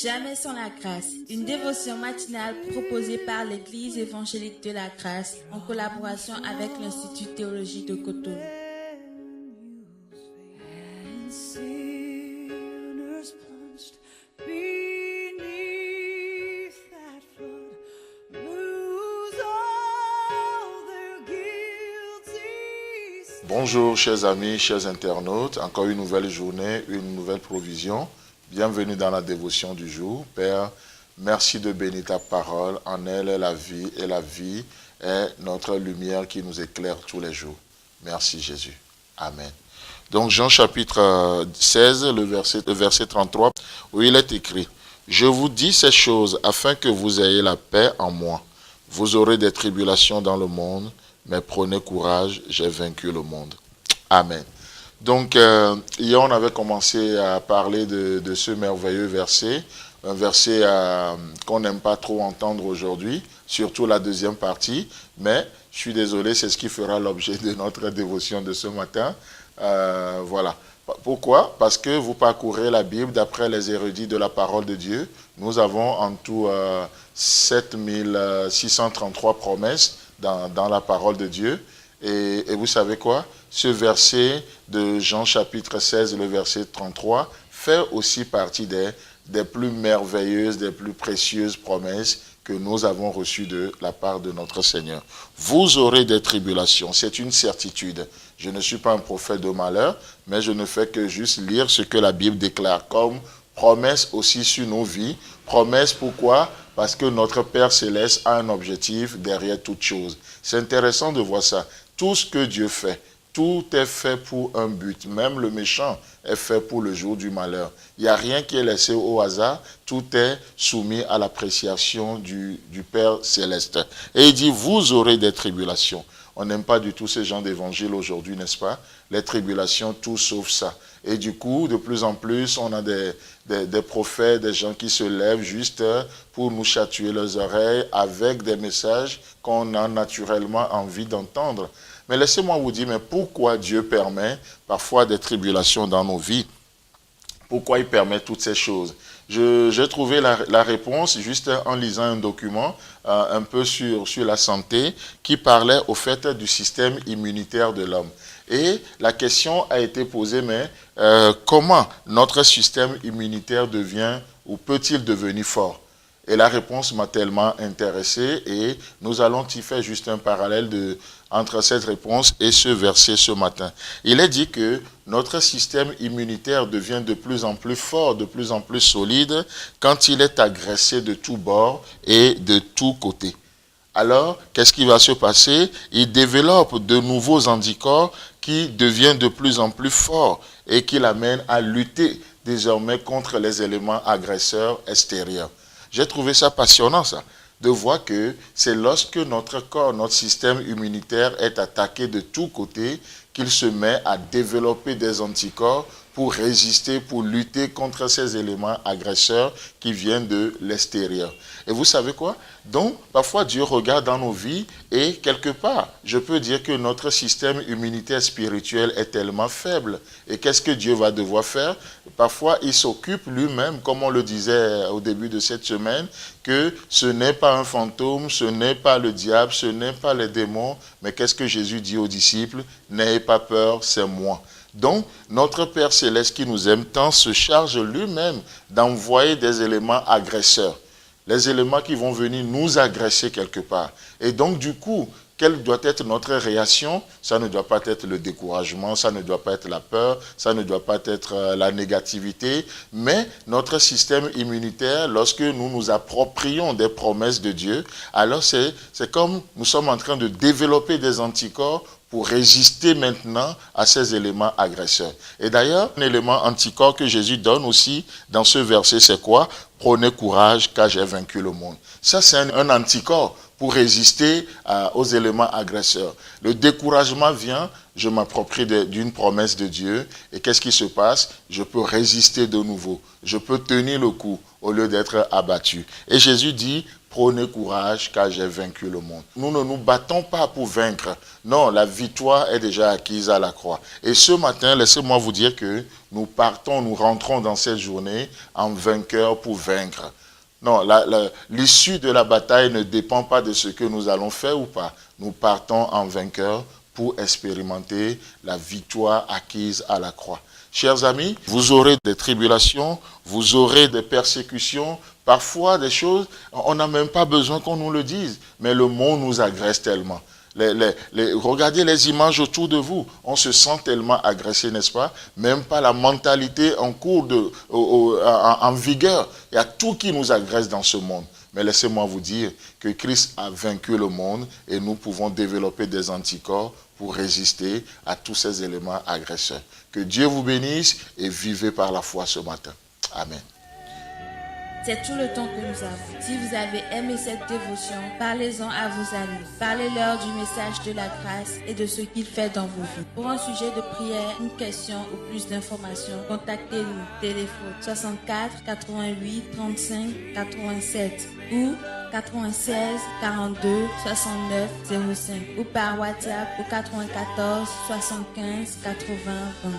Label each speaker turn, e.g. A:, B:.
A: Jamais sans la grâce, une dévotion matinale proposée par l'Église évangélique de la grâce en collaboration avec l'Institut théologique de Cotonou.
B: Bonjour chers amis, chers internautes, encore une nouvelle journée, une nouvelle provision. Bienvenue dans la dévotion du jour. Père, merci de bénir ta parole. En elle est la vie et la vie est notre lumière qui nous éclaire tous les jours. Merci Jésus. Amen. Donc Jean chapitre 16, le verset 33, où il est écrit « Je vous dis ces choses afin que vous ayez la paix en moi. Vous aurez des tribulations dans le monde, mais prenez courage, j'ai vaincu le monde. » Amen. Donc, hier, on avait commencé à parler de ce merveilleux verset, un verset qu'on n'aime pas trop entendre aujourd'hui, surtout la deuxième partie, mais je suis désolé, c'est ce qui fera l'objet de notre dévotion de ce matin. Voilà. Pourquoi? Parce que vous parcourez la Bible d'après les érudits de la parole de Dieu. Nous avons en tout 7633 promesses dans la parole de Dieu. Et vous savez quoi? Ce verset de Jean chapitre 16, le verset 33, fait aussi partie des plus merveilleuses, des plus précieuses promesses que nous avons reçues de la part de notre Seigneur. Vous aurez des tribulations, c'est une certitude. Je ne suis pas un prophète de malheur, mais je ne fais que juste lire ce que la Bible déclare comme promesse aussi sur nos vies. Promesse pourquoi? Parce que notre Père Céleste a un objectif derrière toute chose. C'est intéressant de voir ça. Tout ce que Dieu fait, tout est fait pour un but. Même le méchant est fait pour le jour du malheur. Il n'y a rien qui est laissé au hasard. Tout est soumis à l'appréciation du Père Céleste. Et il dit, vous aurez des tribulations. On n'aime pas du tout ce genre d'évangile aujourd'hui, n'est-ce pas? Les tribulations, tout sauf ça. Et du coup, de plus en plus, on a des prophètes, des gens qui se lèvent juste pour nous chatouiller les oreilles avec des messages qu'on a naturellement envie d'entendre. Mais laissez-moi vous dire, mais pourquoi Dieu permet parfois des tribulations dans nos vies? Pourquoi il permet toutes ces choses? J'ai trouvé la réponse juste en lisant un document un peu sur la santé qui parlait au fait du système immunitaire de l'homme. Et la question a été posée, mais comment notre système immunitaire devient ou peut-il devenir fort? Et la réponse m'a tellement intéressé et nous allons y faire juste un parallèle entre cette réponse et ce verset ce matin. Il est dit que notre système immunitaire devient de plus en plus fort, de plus en plus solide quand il est agressé de tous bords et de tous côtés. Alors, qu'est-ce qui va se passer? Il développe de nouveaux anticorps qui deviennent de plus en plus forts et qui l'amènent à lutter désormais contre les éléments agresseurs extérieurs. J'ai trouvé ça passionnant, ça, de voir que c'est lorsque notre corps, notre système immunitaire est attaqué de tous côtés qu'il se met à développer des anticorps pour résister, pour lutter contre ces éléments agresseurs qui viennent de l'extérieur. Et vous savez quoi? Donc, parfois Dieu regarde dans nos vies et quelque part, je peux dire que notre système immunitaire spirituel est tellement faible. Et qu'est-ce que Dieu va devoir faire? Parfois, il s'occupe lui-même, comme on le disait au début de cette semaine, que ce n'est pas un fantôme, ce n'est pas le diable, ce n'est pas les démons, mais qu'est-ce que Jésus dit aux disciples? N'ayez pas peur, c'est moi. Donc, notre Père Céleste qui nous aime tant se charge lui-même d'envoyer des éléments agresseurs. Les éléments qui vont venir nous agresser quelque part. Et donc, du coup, quelle doit être notre réaction? Ça ne doit pas être le découragement, ça ne doit pas être la peur, ça ne doit pas être la négativité, mais notre système immunitaire, lorsque nous nous approprions des promesses de Dieu, alors c'est comme nous sommes en train de développer des anticorps pour résister maintenant à ces éléments agresseurs. Et d'ailleurs, un élément anticorps que Jésus donne aussi dans ce verset, c'est quoi? Prenez courage car j'ai vaincu le monde. Ça, c'est un anticorps pour résister aux éléments agresseurs. Le découragement vient, je m'approprie d'une promesse de Dieu, et qu'est-ce qui se passe? Je peux résister de nouveau, je peux tenir le coup au lieu d'être abattu. Et Jésus dit, prenez courage car j'ai vaincu le monde. Nous ne nous battons pas pour vaincre. Non, la victoire est déjà acquise à la croix. Et ce matin, laissez-moi vous dire que nous rentrons dans cette journée en vainqueur pour vaincre. Non, l'issue de la bataille ne dépend pas de ce que nous allons faire ou pas. Nous partons en vainqueur pour expérimenter la victoire acquise à la croix. Chers amis, vous aurez des tribulations, vous aurez des persécutions, parfois des choses, on n'a même pas besoin qu'on nous le dise, mais le monde nous agresse tellement. Regardez les images autour de vous, on se sent tellement agressé, n'est-ce pas? Même pas la mentalité en cours en vigueur. Il y a tout qui nous agresse dans ce monde. Mais laissez-moi vous dire que Christ a vaincu le monde et nous pouvons développer des anticorps pour résister à tous ces éléments agresseurs. Que Dieu vous bénisse et vivez par la foi ce matin. Amen.
A: C'est tout le temps que nous avons. Si vous avez aimé cette dévotion, parlez-en à vos amis. Parlez-leur du message de la grâce et de ce qu'il fait dans vos vies. Pour un sujet de prière, une question ou plus d'informations, contactez-nous. Téléphone 64 88 35 87 ou 96 42 69 05 ou par WhatsApp au 94 75 80 20.